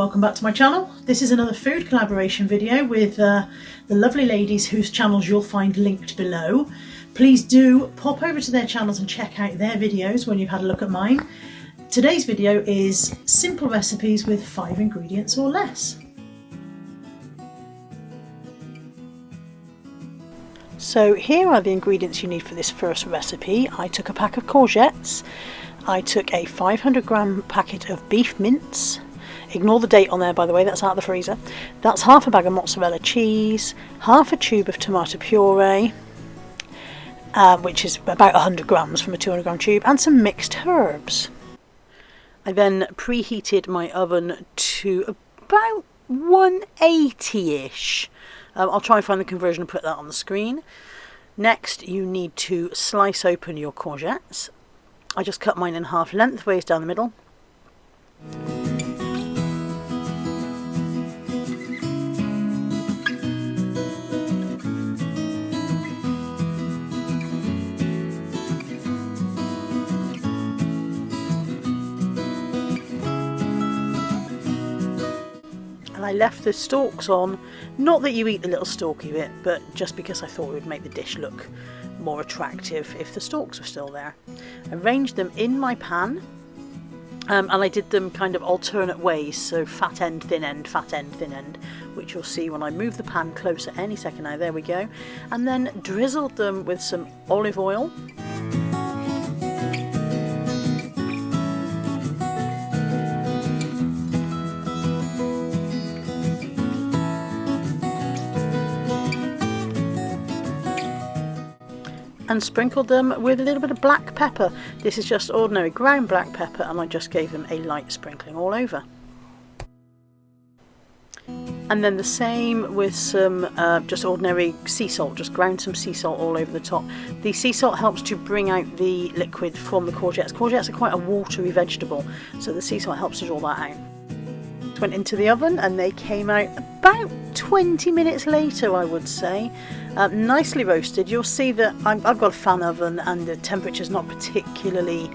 welcome back to my channel. This is another food collaboration video with the lovely ladies whose channels you'll find linked below. Please do pop over to their channels and check out their videos when you've had a look at mine. Today's video is simple recipes with 5 ingredients or less. So here are the ingredients you need for this first recipe. I took a pack of courgettes, I took a 500g packet of beef mince. Ignore the date on there, by the way, that's out of the freezer. That's half a bag of mozzarella cheese, half a tube of tomato puree, which is about 100 grams from a 200g tube, and some mixed herbs. I then preheated my oven to about 180-ish. I'll try and find the conversion and put that on the screen. Next, you need to slice open your courgettes. I just cut mine in half lengthways down the middle. And I left the stalks on, not that you eat the little stalky bit, but just because I thought it would make the dish look more attractive if the stalks were still there. I arranged them in my pan, and I did them kind of alternate ways, so fat end, thin end, fat end, thin end, which you'll see when I move the pan closer any second now. There we go. And then drizzled them with some olive oil. And sprinkled them with a little bit of black pepper. This is just ordinary ground black pepper, and I just gave them a light sprinkling all over. And then the same with some just ordinary sea salt, just ground some sea salt all over the top. The sea salt helps to bring out the liquid from the courgettes. Courgettes are quite a watery vegetable, so the sea salt helps to draw that out. Went into the oven and they came out about 20 minutes later, I would say. Nicely roasted. You'll see that I've got a fan oven and the temperature's not particularly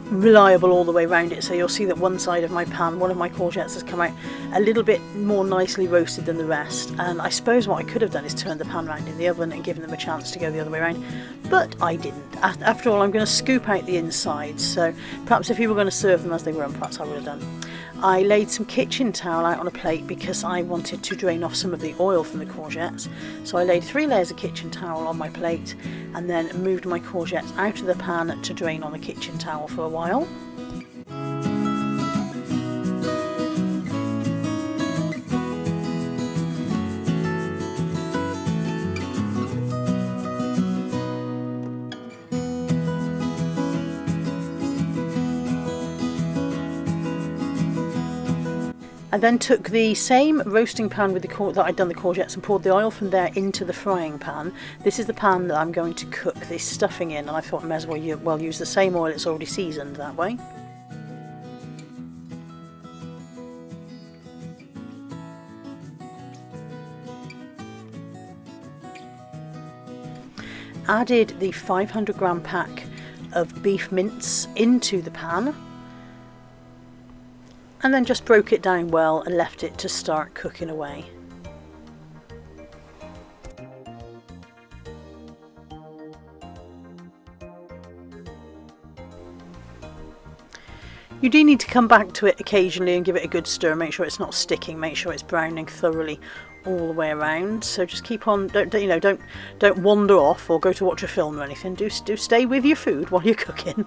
reliable all the way around it, so you'll see that one side of my pan, one of my courgettes, has come out a little bit more nicely roasted than the rest. And I suppose what I could have done is turn the pan around in the oven and given them a chance to go the other way around, but I didn't. After all, I'm going to scoop out the insides, so perhaps if you were going to serve them as they were, perhaps I would have done. I laid some kitchen towel out on a plate because I wanted to drain off some of the oil from the courgettes. So I laid 3 layers of kitchen towel on my plate and then moved my courgettes out of the pan to drain on the kitchen towel for a while. I then took the same roasting pan with that I'd done the courgettes and poured the oil from there into the frying pan. This is the pan that I'm going to cook the stuffing in, and I thought I may as well use the same oil, it's already seasoned that way. Added the 500g pack of beef mince into the pan, and then just broke it down well and left it to start cooking away. You do need to come back to it occasionally and give it a good stir, make sure it's not sticking, make sure it's browning thoroughly all the way around. So just keep on, don't wander off or go to watch a film or anything. Do stay with your food while you're cooking.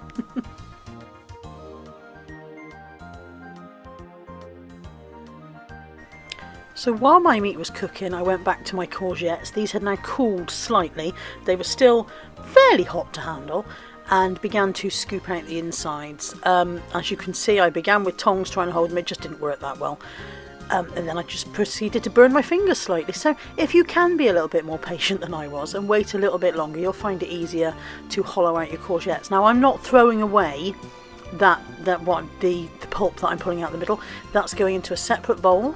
So while my meat was cooking, I went back to my courgettes. These had now cooled slightly. They were still fairly hot to handle, and began to scoop out the insides. As you can see, I began with tongs trying to hold them. It just didn't work that well. And then I just proceeded to burn my fingers slightly. So if you can be a little bit more patient than I was and wait a little bit longer, you'll find it easier to hollow out your courgettes. Now, I'm not throwing away the pulp that I'm pulling out the middle. That's going into a separate bowl.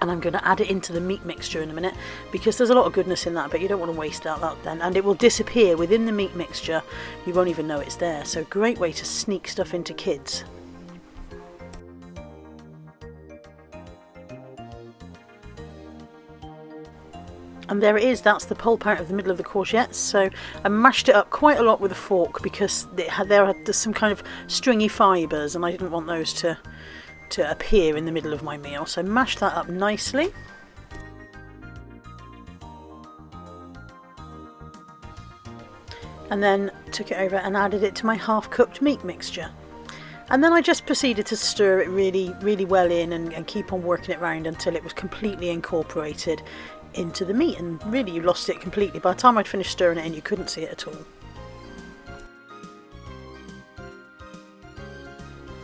And I'm going to add it into the meat mixture in a minute, because there's a lot of goodness in that, but you don't want to waste that then, and it will disappear within the meat mixture. You won't even know it's there. So great way to sneak stuff into kids. And there it is, that's the pulp out of the middle of the courgettes. So I mashed it up quite a lot with a fork because there's some kind of stringy fibres and I didn't want those to appear in the middle of my meal. So mashed that up nicely. And then took it over and added it to my half-cooked meat mixture. And then I just proceeded to stir it really, really well in and keep on working it around until it was completely incorporated into the meat, and really you lost it completely. By the time I'd finished stirring it in, you couldn't see it at all.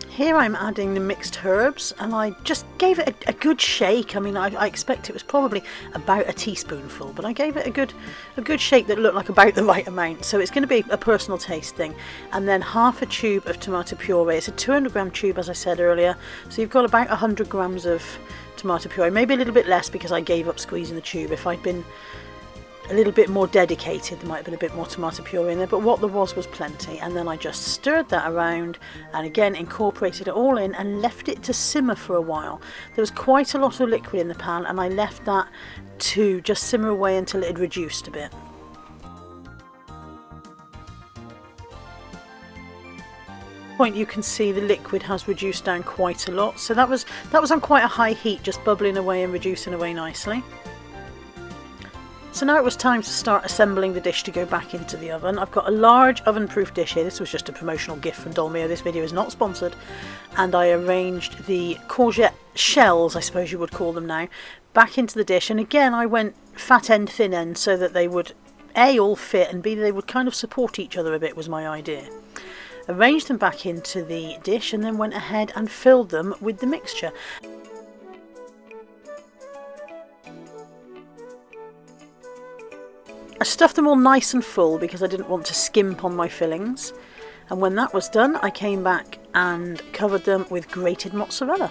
Here I'm adding the mixed herbs, and I just gave it a good shake. I mean, I expect it was probably about a teaspoonful, but I gave it a good shake that looked like about the right amount. So it's going to be a personal taste thing. And then half a tube of tomato puree. It's a 200-gram tube, as I said earlier. So you've got about 100 grams of tomato puree, maybe a little bit less because I gave up squeezing the tube. If I'd been a little bit more dedicated, there might have been a bit more tomato puree in there, but what there was plenty. And then I just stirred that around and again incorporated it all in and left it to simmer for a while. There was quite a lot of liquid in the pan and I left that to just simmer away until it had reduced a bit. Point you can see the liquid has reduced down quite a lot, so that was on quite a high heat, just bubbling away and reducing away nicely. So now it was time to start assembling the dish to go back into the oven. I've got a large oven-proof dish here. This was just a promotional gift from Dolmio. This video is not sponsored. And I arranged the courgette shells, I suppose you would call them now, back into the dish. And again, I went fat end, thin end, so that they would A, all fit, and B, they would kind of support each other a bit, was my idea. Arranged them back into the dish and then went ahead and filled them with the mixture. I stuffed them all nice and full because I didn't want to skimp on my fillings, and when that was done I came back and covered them with grated mozzarella.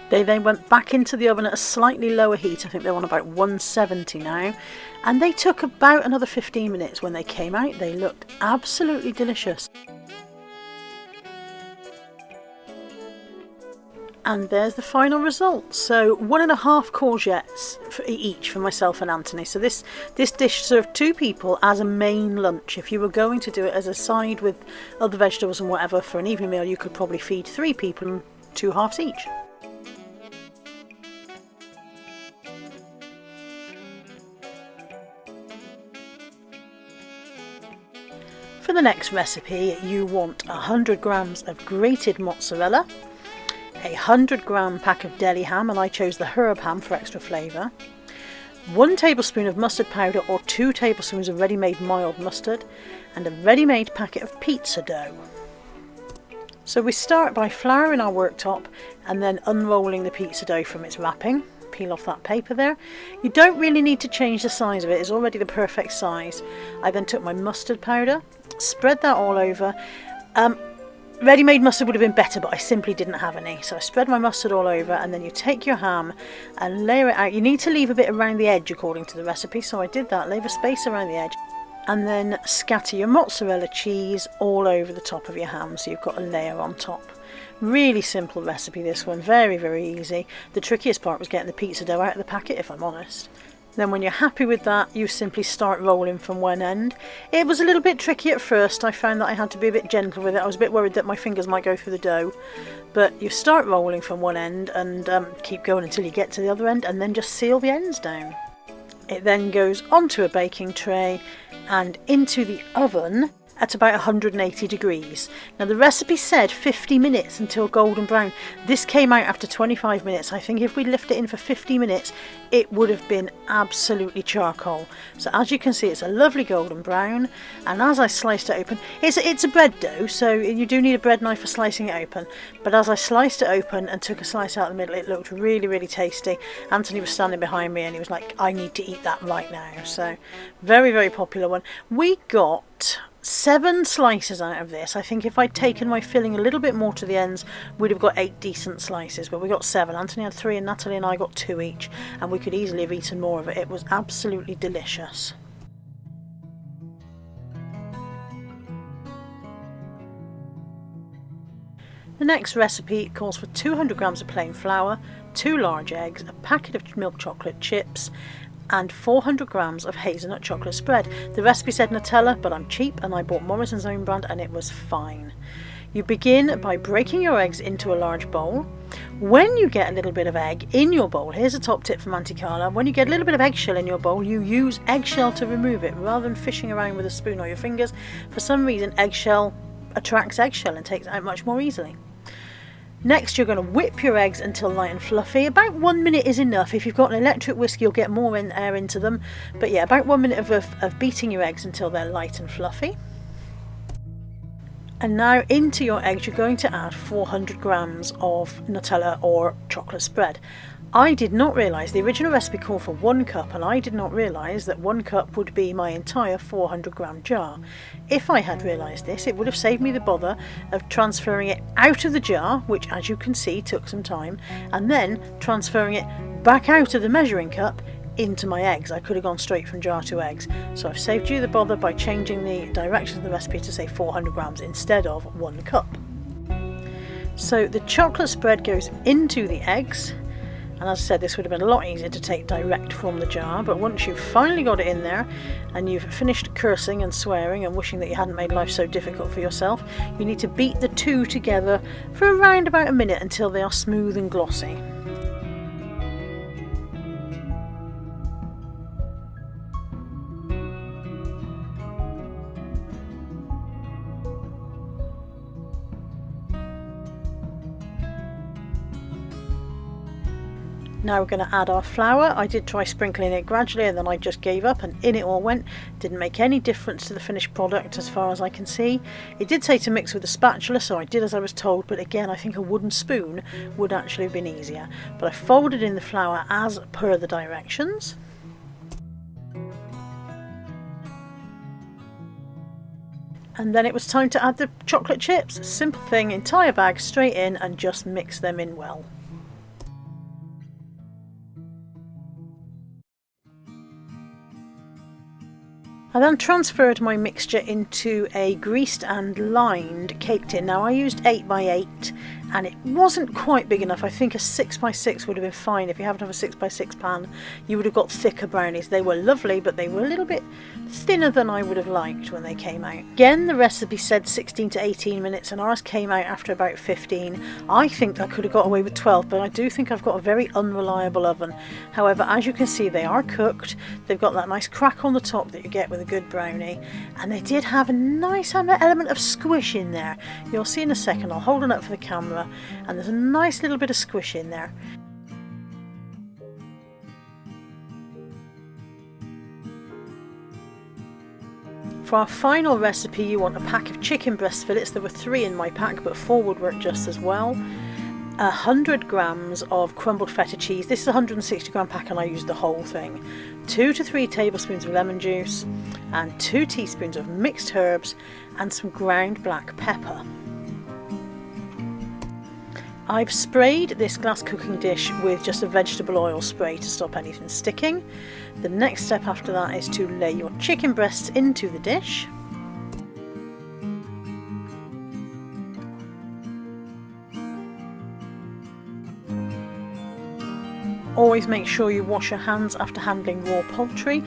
They then went back into the oven at a slightly lower heat. I think they're on about 170 now, and they took about another 15 minutes. When they came out, they looked absolutely delicious. And there's the final result. So 1.5 courgettes for each for myself and Anthony. So this dish served 2 people as a main lunch. If you were going to do it as a side with other vegetables and whatever for an evening meal, you could probably feed 3 people 2 halves each. For the next recipe, you want 100 grams of grated mozzarella, a 100-gram pack of deli ham, and I chose the herb ham for extra flavour, 1 tablespoon of mustard powder or 2 tablespoons of ready-made mild mustard, and a ready-made packet of pizza dough. So we start by flouring our worktop and then unrolling the pizza dough from its wrapping. Peel off that paper there. You don't really need to change the size of it, it's already the perfect size. I then took my mustard powder, spread that all over. Ready-made mustard would have been better, but I simply didn't have any, so I spread my mustard all over, and then you take your ham and layer it out. You need to leave a bit around the edge according to the recipe, so I did that, leave a space around the edge, and then scatter your mozzarella cheese all over the top of your ham, so you've got a layer on top. Really simple recipe, this one, very, very easy. The trickiest part was getting the pizza dough out of the packet, if I'm honest. Then when you're happy with that, you simply start rolling from one end. It was a little bit tricky at first. I found that I had to be a bit gentle with it. I was a bit worried that my fingers might go through the dough. But you start rolling from one end and keep going until you get to the other end, and then just seal the ends down. It then goes onto a baking tray and into the oven at about 180 degrees. Now the recipe said 50 minutes until golden brown. This came out after 25 minutes. I think if we left it in for 50 minutes it would have been absolutely charcoal. So as you can see, it's a lovely golden brown, and as I sliced it open, it's a bread dough, so you do need a bread knife for slicing it open, but as I sliced it open and took a slice out of the middle, it looked really, really tasty. Anthony was standing behind me and he was like, I need to eat that right now. So very, very popular one. We got 7 slices out of this. I think if I'd taken my filling a little bit more to the ends, we'd have got 8 decent slices, but we got 7. Anthony had 3 and Natalie and I got 2 each, and we could easily have eaten more of it. It was absolutely delicious. The next recipe calls for 200 grams of plain flour, 2 large eggs, a packet of milk chocolate chips, and 400 grams of hazelnut chocolate spread. The recipe said Nutella, but I'm cheap and I bought Morrison's own brand and it was fine. You begin by breaking your eggs into a large bowl. When you get a little bit of egg in your bowl, here's a top tip from Auntie Carla, when you get a little bit of eggshell in your bowl, you use eggshell to remove it rather than fishing around with a spoon or your fingers. For some reason, eggshell attracts eggshell and takes it out much more easily. Next, you're going to whip your eggs until light and fluffy. About 1 minute is enough. If you've got an electric whisk, you'll get more air into them. But yeah, about 1 minute of beating your eggs until they're light and fluffy. And now into your eggs, you're going to add 400 grams of Nutella or chocolate spread. I did not realise the original recipe called for 1 cup, and I did not realise that 1 cup would be my entire 400 gram jar. If I had realised this, it would have saved me the bother of transferring it out of the jar, which as you can see took some time, and then transferring it back out of the measuring cup into my eggs. I could have gone straight from jar to eggs. So I've saved you the bother by changing the directions of the recipe to say 400 grams instead of 1 cup. So the chocolate spread goes into the eggs. And as I said, this would have been a lot easier to take direct from the jar, but once you've finally got it in there and you've finished cursing and swearing and wishing that you hadn't made life so difficult for yourself, you need to beat the two together for around about a minute until they are smooth and glossy. Now we're going to add our flour. I did try sprinkling it gradually and then I just gave up and in it all went. Didn't make any difference to the finished product as far as I can see. It did say to mix with a spatula, so I did as I was told, but again I think a wooden spoon would actually have been easier. But I folded in the flour as per the directions. And then it was time to add the chocolate chips. Simple thing, entire bag straight in and just mix them in well. I then transferred my mixture into a greased and lined cake tin. Now I used 8x8 and it wasn't quite big enough. I think a 6x6 would have been fine. If you haven't have a 6x6 pan, you would have got thicker brownies. They were lovely, but they were a little bit thinner than I would have liked when they came out. Again, the recipe said 16 to 18 minutes and ours came out after about 15. I think I could have got away with 12, but I do think I've got a very unreliable oven. However, as you can see, they are cooked. They've got that nice crack on the top that you get with a good brownie, and they did have a nice element of squish in there. You'll see in a second. I'll hold it up for the camera, and there's a nice little bit of squish in there. For our final recipe, you want a pack of chicken breast fillets. There were 3 in my pack, but 4 would work just as well. 100 grams of crumbled feta cheese. This is a 160 gram pack and I used the whole thing. 2 to 3 tablespoons of lemon juice and 2 teaspoons of mixed herbs and some ground black pepper. I've sprayed this glass cooking dish with just a vegetable oil spray to stop anything sticking. The next step after that is to lay your chicken breasts into the dish. Always make sure you wash your hands after handling raw poultry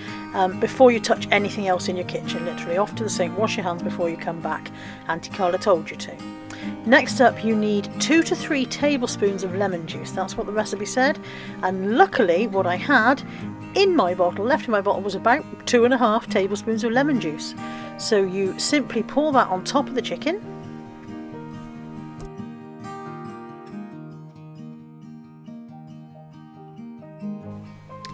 before you touch anything else in your kitchen. Literally off to the sink, wash your hands before you come back. Auntie Carla told you to. Next up, you need 2 to 3 tablespoons of lemon juice. That's what the recipe said, and luckily what I had in my bottle, left in my bottle, was about 2.5 tablespoons of lemon juice. So you simply pour that on top of the chicken.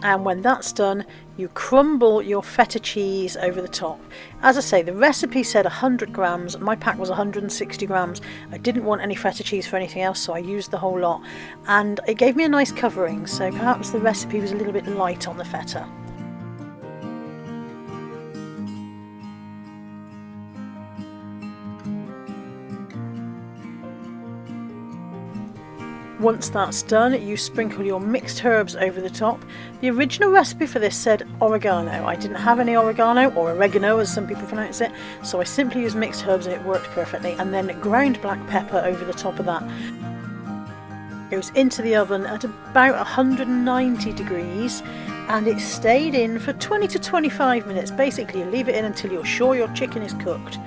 And when that's done, you crumble your feta cheese over the top. As I say, the recipe said 100 grams. My pack was 160 grams. I didn't want any feta cheese for anything else, so I used the whole lot. And it gave me a nice covering, so perhaps the recipe was a little bit light on the feta. Once that's done, you sprinkle your mixed herbs over the top. The original recipe for this said oregano. I didn't have any oregano, or oregano as some people pronounce it, so I simply used mixed herbs and it worked perfectly. And then ground black pepper over the top of that. Goes into the oven at about 190 degrees and it stayed in for 20 to 25 minutes. Basically, you leave it in until you're sure your chicken is cooked.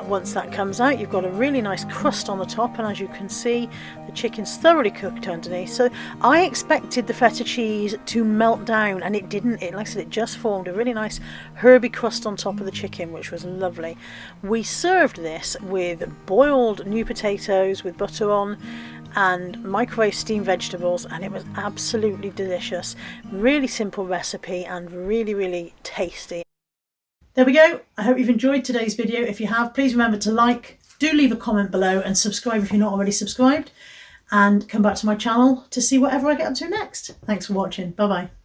Once that comes out, you've got a really nice crust on the top, and as you can see, the chicken's thoroughly cooked underneath. So I expected the feta cheese to melt down, and it didn't. Like I said, it just formed a really nice herby crust on top of the chicken, which was lovely. We served this with boiled new potatoes with butter on and microwave steamed vegetables, and it was absolutely delicious. Really simple recipe and really, really tasty. There we go. I hope you've enjoyed today's video. If you have, please remember to like, do leave a comment below and subscribe if you're not already subscribed, and come back to my channel to see whatever I get up to next. Thanks for watching. Bye bye.